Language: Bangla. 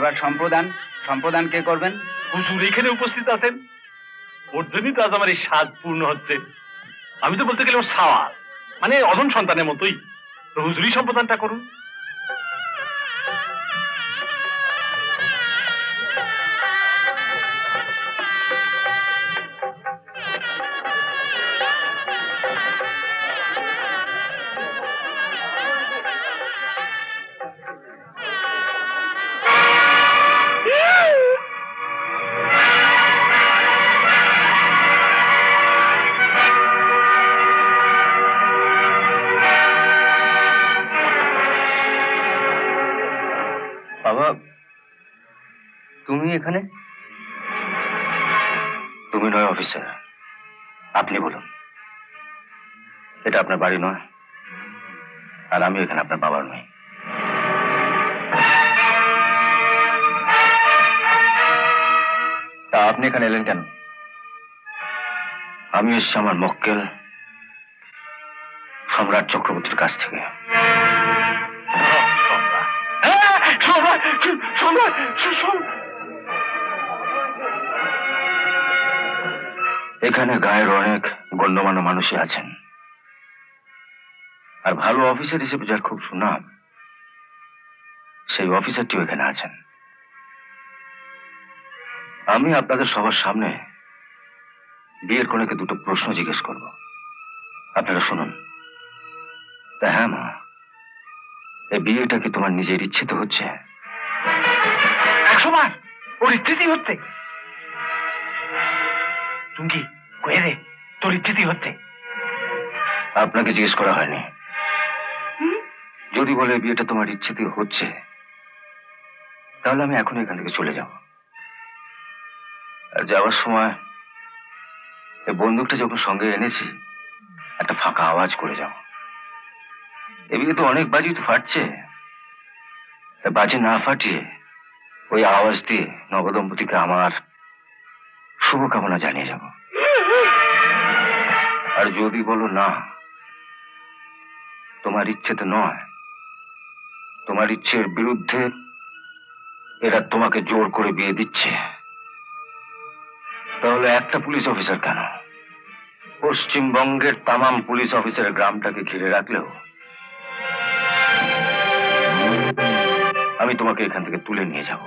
এবার সম্প্রদান, সম্প্রদান কে করবেন? হুজুর এখানে উপস্থিত আছেন, ওর জন্যই তো আজ আমার এই স্বাদ পূর্ণ হচ্ছে। আমি তো বলতে গেলে ওর সাওয়াল, মানে অধম সন্তানের মতোই। তো হুজুরই সম্প্রদানটা করুন। বাবা, তুমি এখানে? তুমি নয় অফিসার, আপনি বলুন। এটা আপনার বাড়ি নয়, আর আমি এখানে আপনার বাবার নই। তা আপনি এখানে এলেন কেন? আমি এসছি আমার মক্কেল সম্রাট চক্রবর্তীর কাছ থেকে। এখানে গায়ের অনেক গণ্যমান্য মানুষই আছেন, আর ভালো অফিসার হিসেবে যার খুব সুনাম, সেই অফিসারটিও এখানে আছেন। আমি আপনাদের সবার সামনে বিয়ের কনেকে দুটো প্রশ্ন জিজ্ঞেস করব, আপনারা শুনুন। তা হ্যাঁ মা, এই বিয়েটা কি তোমার নিজের ইচ্ছেতে হচ্ছে? 100 বার ওর ইচ্ছেতেই হচ্ছে। চুমকি কয়ে দে, তোর ইচ্ছেতেই হচ্ছে। আপনাকে জিজ্ঞেস করা হয়নি। যদি বলে বিয়েটা তোমার ইচ্ছেতে হচ্ছে, তাহলে আমি এখন এখান থেকে চলে যাব। আর যাওয়ার সময় এই বন্দুকটা যখন সঙ্গে এনেছি, একটা ফাঁকা আওয়াজ করে যাও। এ বিয়ে তো অনেক বাজি তো ফাটছে, বাজি না ফাটিয়ে ওই আওয়াজ দিয়ে নবদম্পতিকে আমার শুভকামনা জানিয়ে যাব। আর যদি বলো না, তোমার ইচ্ছেতে নয়, তোমার ইচ্ছের বিরুদ্ধে এরা তোমাকে জোর করে বিয়ে দিচ্ছে, তাহলে একটা পুলিশ অফিসার কেন, পশ্চিমবঙ্গের তামাম পুলিশ অফিসারের গ্রামটাকে ঘিরে রাখলেও আমি তোমাকে এখান থেকে তুলে নিয়ে যাব।